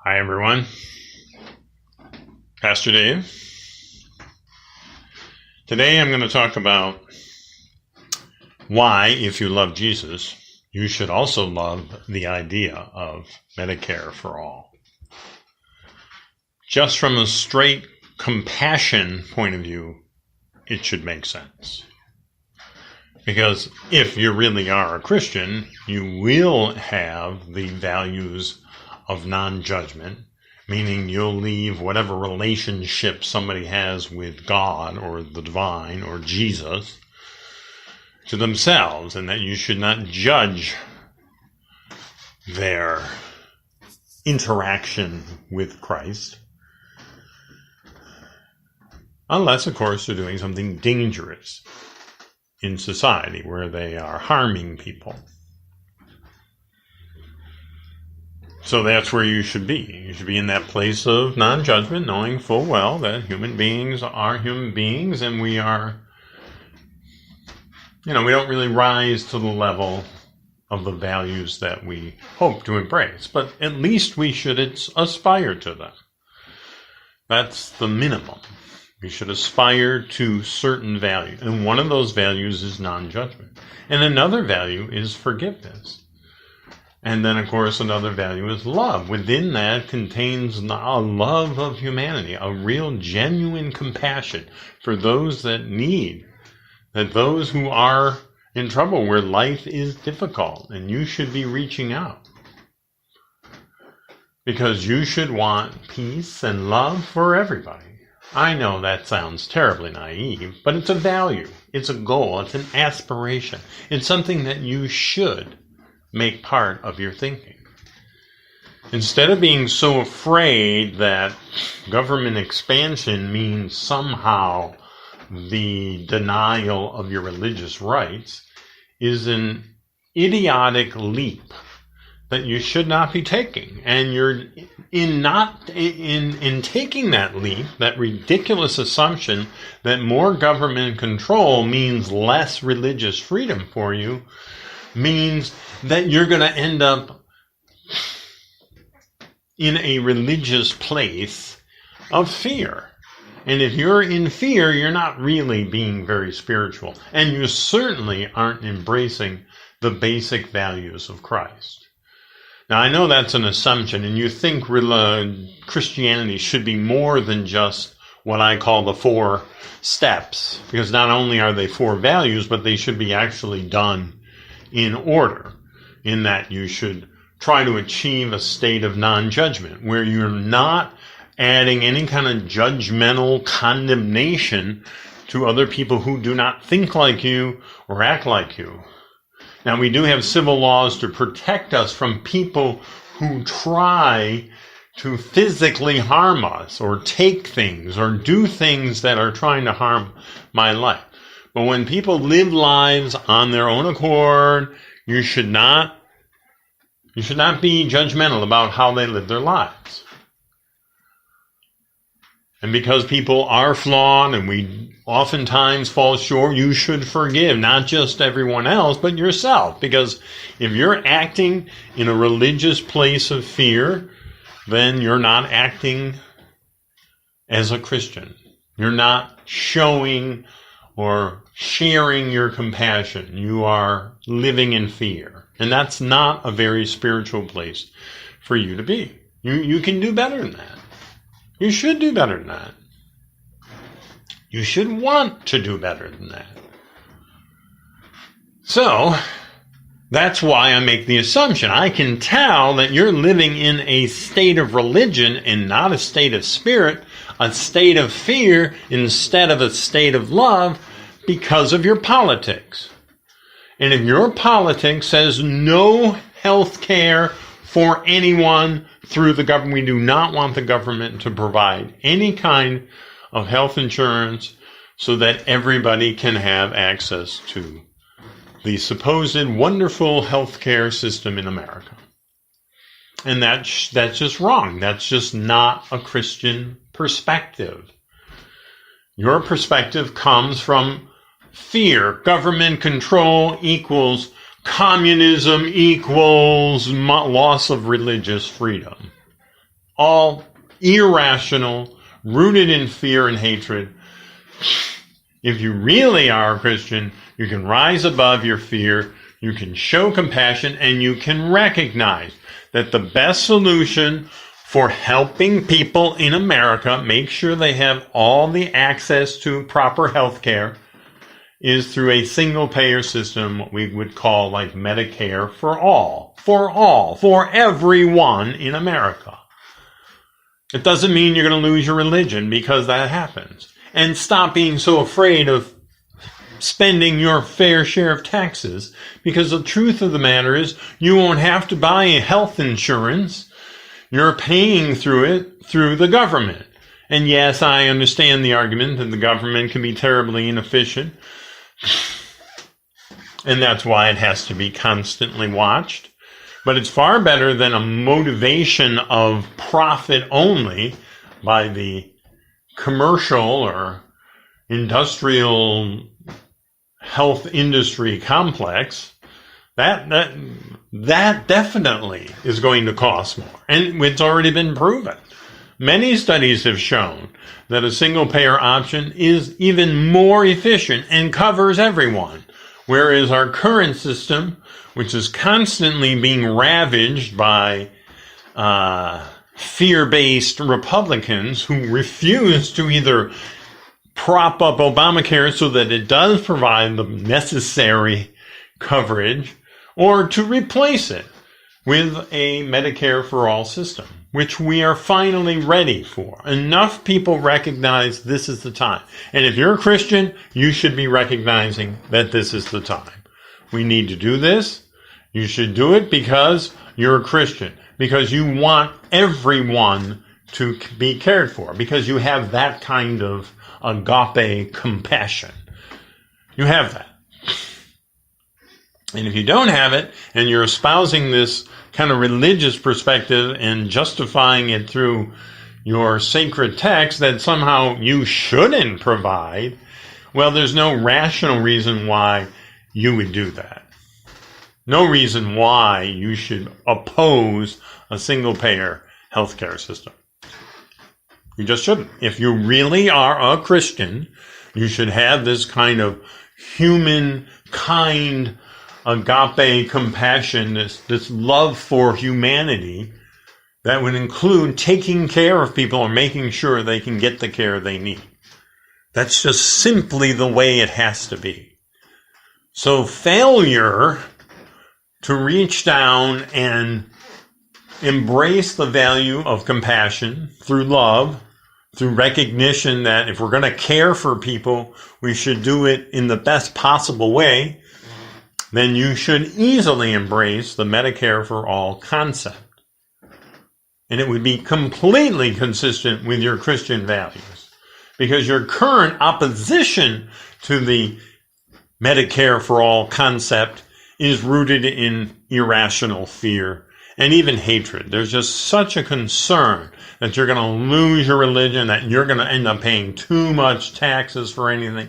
Hi everyone, Pastor Dave. Today I'm going to talk about why, if you love Jesus, you should also love the idea of Medicare for all. Just from a straight compassion point of view, it should make sense. Because if you really are a Christian, you will have the values of non-judgment, meaning you'll leave whatever relationship somebody has with God or the divine or Jesus to themselves, and that you should not judge their interaction with Christ, unless, of course, they're doing something dangerous in society where they are harming people. So that's where you should be. You should be in that place of non-judgment, knowing full well that human beings are human beings, and we are, we don't really rise to the level of the values that we hope to embrace, but at least we should aspire to them. That's the minimum. We should aspire to certain values, and one of those values is non-judgment. And another value is forgiveness. And then, of course, another value is love. Within that contains a love of humanity, a real, genuine compassion for those that need, that those who are in trouble, where life is difficult, and you should be reaching out. Because you should want peace and love for everybody. I know that sounds terribly naive, but it's a value, it's a goal, it's an aspiration. It's something that you should make part of your thinking. Instead of being so afraid that government expansion means somehow the denial of your religious rights, is an idiotic leap that you should not be taking. And you're in taking that leap, that ridiculous assumption that more government control means less religious freedom for you, means that you're going to end up in a religious place of fear. And if you're in fear, you're not really being very spiritual. And you certainly aren't embracing the basic values of Christ. Now, I know that's an assumption, and you think Christianity should be more than just what I call the 4 steps, because not only are they 4 values, but they should be actually done in order, in that you should try to achieve a state of non-judgment, where you're not adding any kind of judgmental condemnation to other people who do not think like you or act like you. Now, we do have civil laws to protect us from people who try to physically harm us or take things or do things that are trying to harm my life. But when people live lives on their own accord, you should not be judgmental about how they live their lives. And because people are flawed and we oftentimes fall short, you should forgive not just everyone else, but yourself. Because if you're acting in a religious place of fear, then you're not acting as a Christian. You're not showing or sharing your compassion. You are living in fear. And that's not a very spiritual place for you to be. You can do better than that. You should do better than that. You should want to do better than that. So, that's why I make the assumption. I can tell that you're living in a state of religion and not a state of spirit, a state of fear instead of a state of love, because of your politics. And if your politics says no health care for anyone through the government, we do not want the government to provide any kind of health insurance so that everybody can have access to the supposed wonderful health care system in America. And that's just wrong. That's just not a Christian perspective. Your perspective comes from fear. Government control equals communism equals loss of religious freedom. all irrational, rooted in fear and hatred. If you really are a Christian, you can rise above your fear, you can show compassion, and you can recognize that the best solution for helping people in America make sure they have all the access to proper health care is through a single-payer system, what we would call like medicare-for-all, for everyone in America. It doesn't mean you're going to lose your religion because that happens. And stop being so afraid of spending your fair share of taxes, because the truth of the matter is you won't have to buy health insurance. You're paying through it through the government. And yes, I understand the argument that the government can be terribly inefficient, and that's why it has to be constantly watched. But it's far better than a motivation of profit only by the commercial or industrial health industry complex. That definitely is going to cost more. And it's already been proven. Many studies have shown that a single-payer option is even more efficient and covers everyone. Whereas our current system, which is constantly being ravaged by fear-based Republicans who refuse to either prop up Obamacare so that it does provide the necessary coverage, or to replace it with a Medicare-for-all system, which we are finally ready for. Enough people recognize this is the time. And if you're a Christian, you should be recognizing that this is the time. We need to do this. You should do it because you're a Christian, because you want everyone to be cared for, because you have that kind of agape compassion. You have that. And if you don't have it, and you're espousing this kind of religious perspective and justifying it through your sacred text that somehow you shouldn't provide, well, there's no rational reason why you would do that. No reason why you should oppose a single-payer healthcare system. You just shouldn't. If you really are a Christian, you should have this kind of human, kind, agape compassion, this love for humanity that would include taking care of people or making sure they can get the care they need. That's just simply the way it has to be. So failure to reach down and embrace the value of compassion through love, through recognition that if we're going to care for people, we should do it in the best possible way, then you should easily embrace the Medicare-for-all concept. And it would be completely consistent with your Christian values, because your current opposition to the Medicare-for-all concept is rooted in irrational fear and even hatred. There's just such a concern that you're going to lose your religion, that you're going to end up paying too much taxes for anything.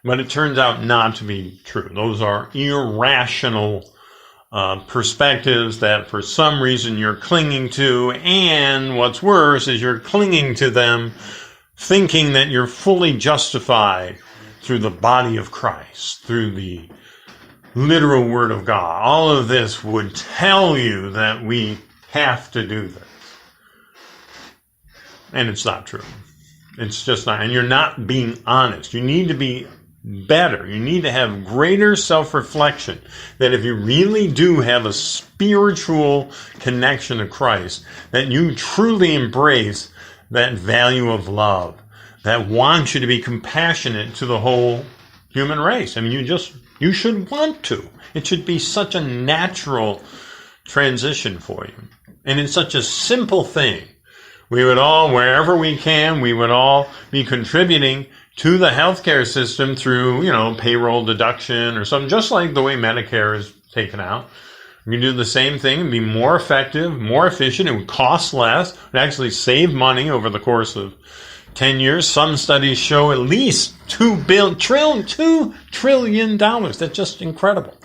But it turns out not to be true. Those are irrational perspectives that for some reason you're clinging to. And what's worse is you're clinging to them thinking that you're fully justified through the body of Christ, through the literal word of God. All of this would tell you that we have to do this. And it's not true. It's just not. And you're not being honest. You need to be better. You need to have greater self-reflection that if you really do have a spiritual connection to Christ, that you truly embrace that value of love, that wants you to be compassionate to the whole human race. I mean, you should want to. It should be such a natural transition for you. And it's such a simple thing. We would all, wherever we can, we would all be contributing to the healthcare system through, payroll deduction or something, just like the way Medicare is taken out. You can do the same thing and be more effective, more efficient. It would cost less. It would actually save money over the course of 10 years. Some studies show at least $2 trillion. That's just incredible.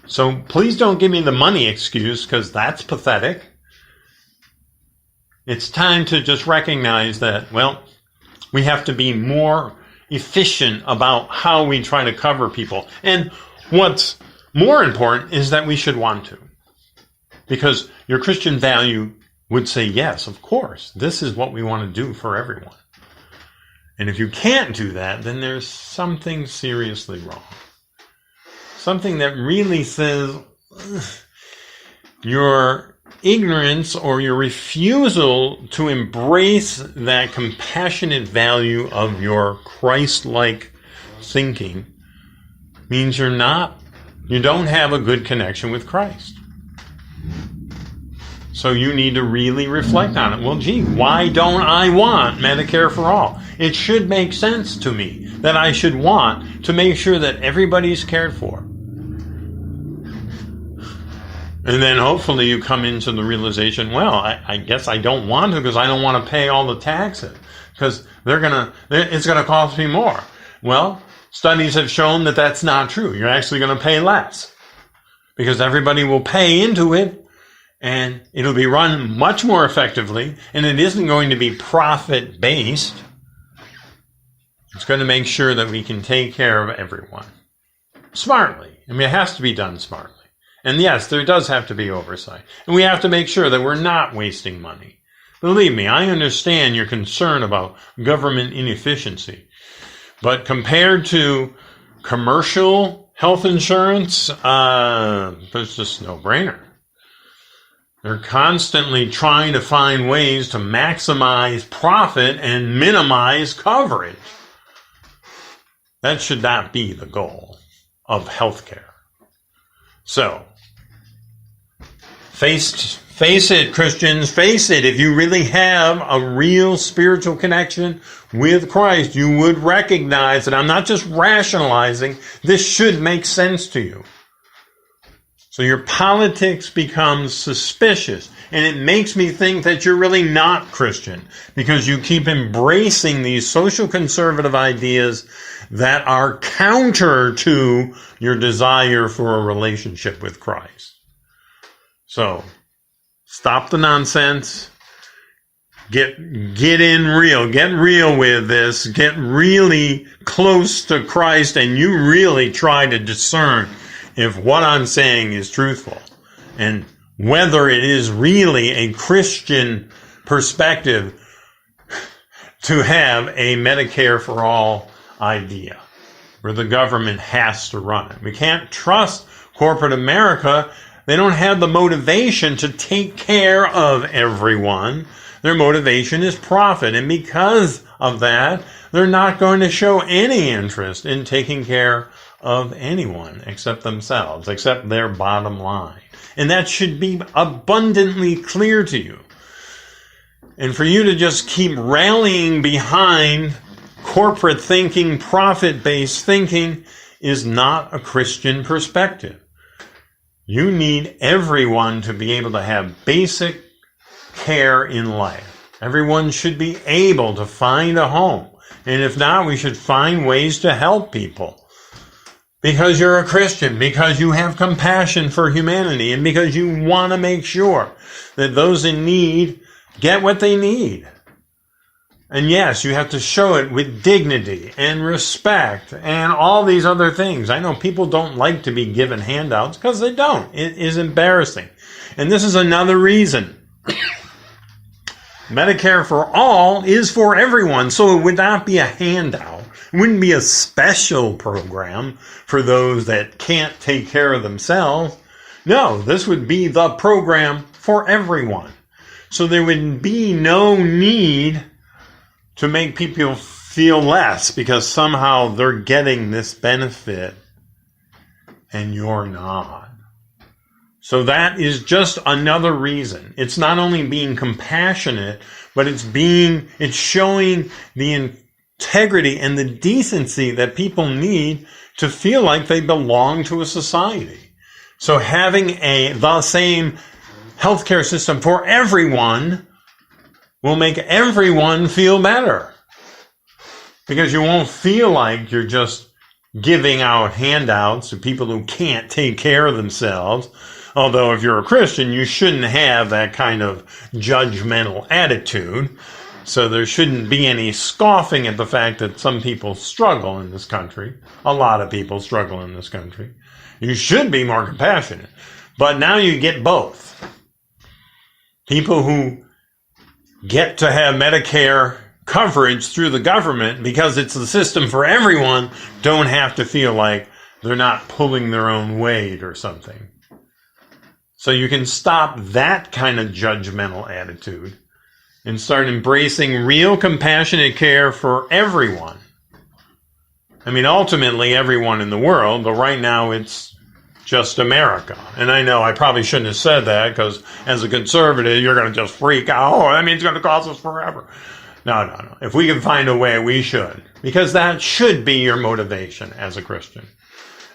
So please don't give me the money excuse, because that's pathetic. It's time to just recognize that, well, we have to be more efficient about how we try to cover people. And what's more important is that we should want to. Because your Christian value would say, yes, of course, this is what we want to do for everyone. And if you can't do that, then there's something seriously wrong. Something that really says your ignorance or your refusal to embrace that compassionate value of your Christ-like thinking means you don't have a good connection with Christ. So you need to really reflect on it. Well, gee, why don't I want Medicare for all? It should make sense to me that I should want to make sure that everybody's cared for. And then hopefully you come into the realization, well, I guess I don't want to because I don't want to pay all the taxes because it's going to cost me more. Well, studies have shown that that's not true. You're actually going to pay less because everybody will pay into it and it'll be run much more effectively, and it isn't going to be profit-based. It's going to make sure that we can take care of everyone smartly. I mean, it has to be done smartly. And yes, there does have to be oversight. And we have to make sure that we're not wasting money. Believe me, I understand your concern about government inefficiency. But compared to commercial health insurance, it's just no-brainer. They're constantly trying to find ways to maximize profit and minimize coverage. That should not be the goal of healthcare. So, face it, Christians, face it. If you really have a real spiritual connection with Christ, you would recognize that I'm not just rationalizing. This should make sense to you. So your politics becomes suspicious, and it makes me think that you're really not Christian because you keep embracing these social conservative ideas that are counter to your desire for a relationship with Christ. So stop the nonsense. Get in real. Get real with this. Get really close to Christ, and you really try to discern if what I'm saying is truthful and whether it is really a Christian perspective to have a Medicare for all idea where the government has to run it. We can't trust corporate America. They don't have the motivation to take care of everyone. Their motivation is profit. And because of that, they're not going to show any interest in taking care of anyone except themselves, except their bottom line. And that should be abundantly clear to you. And for you to just keep rallying behind corporate thinking, profit-based thinking, is not a Christian perspective. You need everyone to be able to have basic care in life. Everyone should be able to find a home. And if not, we should find ways to help people. Because you're a Christian, because you have compassion for humanity, and because you want to make sure that those in need get what they need. And yes, you have to show it with dignity and respect and all these other things. I know people don't like to be given handouts because they don't. It is embarrassing. And this is another reason. Medicare for all is for everyone, so it would not be a handout. It wouldn't be a special program for those that can't take care of themselves. No, this would be the program for everyone. So there would be no need to make people feel less because somehow they're getting this benefit and you're not. So that is just another reason. It's not only being compassionate, but it's showing the integrity and the decency that people need to feel like they belong to a society. So having the same healthcare system for everyone will make everyone feel better. Because you won't feel like you're just giving out handouts to people who can't take care of themselves, Although if you're a Christian, you shouldn't have that kind of judgmental attitude. So there shouldn't be any scoffing at the fact that some people struggle in this country. A lot of people struggle in this country. You should be more compassionate. But now you get both. People who get to have Medicare coverage through the government because it's the system for everyone don't have to feel like they're not pulling their own weight or something. So you can stop that kind of judgmental attitude and start embracing real compassionate care for everyone. I mean, ultimately everyone in the world, but right now it's just America. And I know I probably shouldn't have said that because as a conservative, you're going to just freak out. Oh, that means it's going to cost us forever. No. If we can find a way, we should. Because that should be your motivation as a Christian.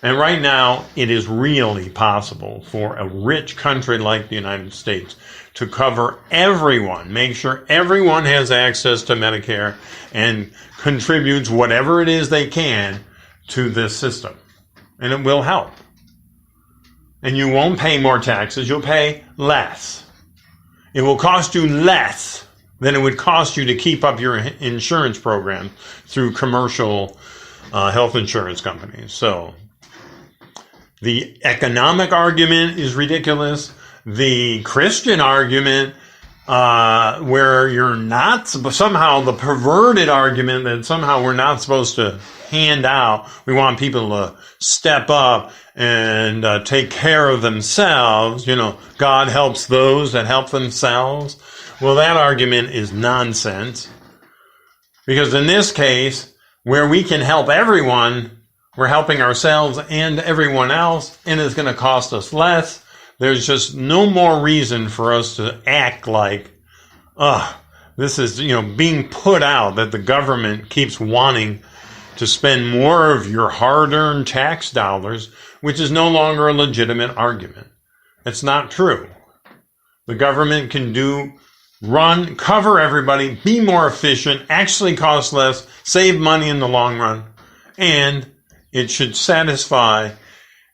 And right now, it is really possible for a rich country like the United States to cover everyone, make sure everyone has access to Medicare and contributes whatever it is they can to this system. And it will help. And you won't pay more taxes, you'll pay less. It will cost you less than it would cost you to keep up your insurance program through commercial health insurance companies. So the economic argument is ridiculous. The Christian argument, where you're not, somehow the perverted argument that somehow we're not supposed to hand out, we want people to step up and take care of themselves. You know, God helps those that help themselves. Well, that argument is nonsense. Because in this case, where we can help everyone, we're helping ourselves and everyone else, and it's going to cost us less. There's just no more reason for us to act like, this is, being put out, that the government keeps wanting to spend more of your hard-earned tax dollars, which is no longer a legitimate argument. It's not true. The government can cover everybody, be more efficient, actually cost less, save money in the long run, and it should satisfy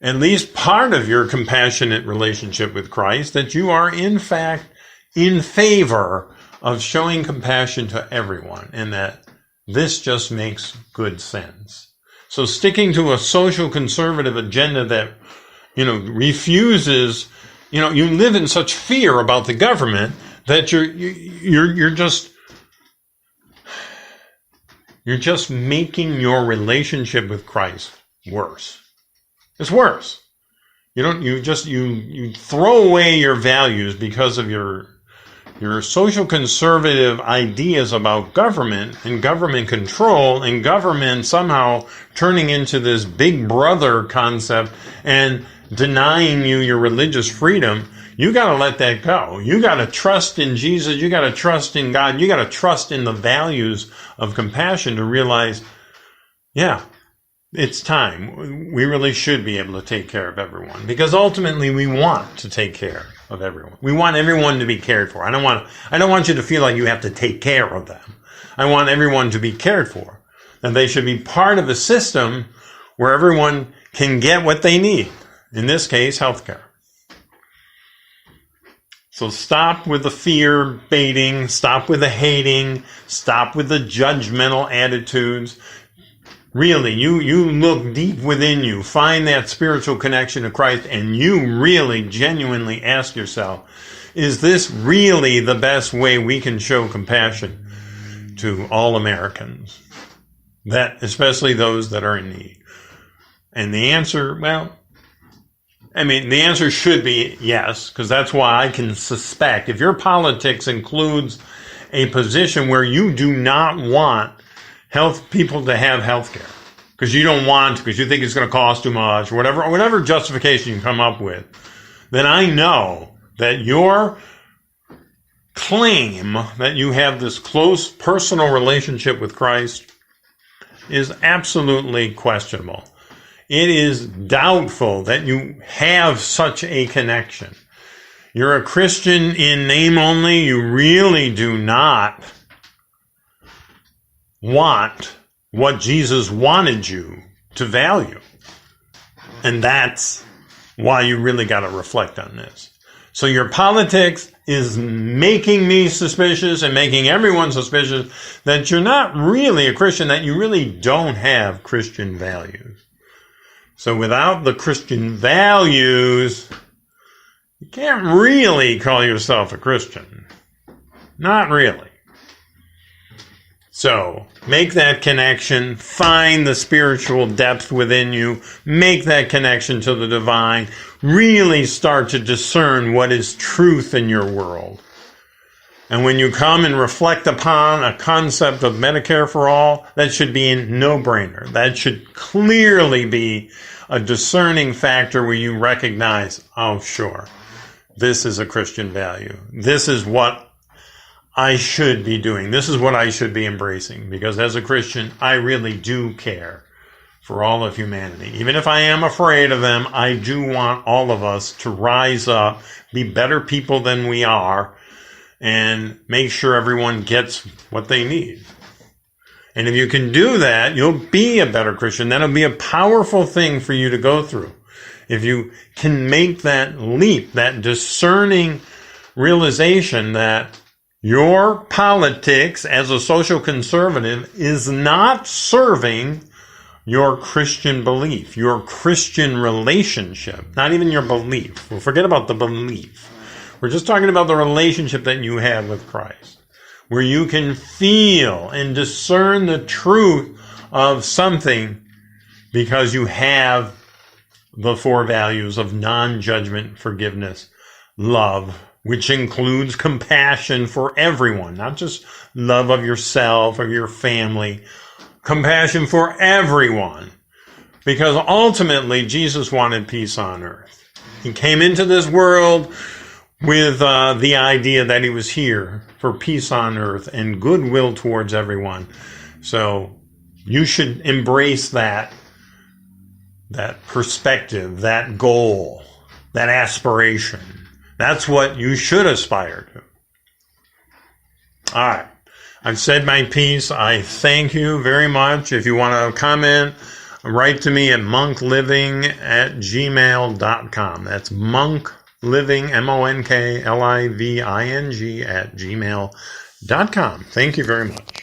at least part of your compassionate relationship with Christ, that you are in fact in favor of showing compassion to everyone, and that this just makes good sense. So sticking to a social conservative agenda that, refuses, you live in such fear about the government that you're just making your relationship with Christ worse. It's worse. You throw away your values because of your social conservative ideas about government and government control and government somehow turning into this big brother concept and denying you your religious freedom. You got to let that go. You got to trust in Jesus. You got to trust in God. You got to trust in the values of compassion to realize, it's time. We really should be able to take care of everyone, because ultimately we want to take care of everyone. We want everyone to be cared for. I don't want you to feel like you have to take care of them. I want everyone to be cared for, and they should be part of a system where everyone can get what they need. In this case, healthcare. So stop with the fear baiting, stop with the hating, stop with the judgmental attitudes. Really, you look deep within you, find that spiritual connection to Christ, and you really genuinely ask yourself, is this really the best way we can show compassion to all Americans? That, especially those that are in need. And the answer, the answer should be yes, because that's why I can suspect, if your politics includes a position where you do not want people to have health care, because you think it's going to cost too much, or whatever justification you come up with, then I know that your claim that you have this close personal relationship with Christ is absolutely questionable. It is doubtful that you have such a connection. You're a Christian in name only. You really do not want what Jesus wanted you to value. And that's why you really got to reflect on this. So your politics is making me suspicious and making everyone suspicious that you're not really a Christian, that you really don't have Christian values. So without the Christian values, you can't really call yourself a Christian. Not really. So make that connection, find the spiritual depth within you, make that connection to the divine, really start to discern what is truth in your world. And when you come and reflect upon a concept of medicare-for-all, that should be a no-brainer. That should clearly be a discerning factor where you recognize, oh, sure, this is a Christian value. This is what I should be doing. This is what I should be embracing, because as a Christian, I really do care for all of humanity. Even if I am afraid of them, I do want all of us to rise up, be better people than we are, and make sure everyone gets what they need. And if you can do that, you'll be a better Christian. That'll be a powerful thing for you to go through. If you can make that leap, that discerning realization that your politics as a social conservative is not serving your Christian belief, your Christian relationship, not even your belief. Well, forget about the belief. We're just talking about the relationship that you have with Christ, where you can feel and discern the truth of something because you have the four values of non-judgment, forgiveness, love, which includes compassion for everyone, not just love of yourself or your family, compassion for everyone. Because ultimately, Jesus wanted peace on earth. He came into this world with the idea that he was here for peace on earth and goodwill towards everyone. So you should embrace that perspective, that goal, that aspiration. That's what you should aspire to. All right. I've said my piece. I thank you very much. If you want to comment, write to me at monkliving@gmail.com. That's monkliving, monkliving @gmail.com. Thank you very much.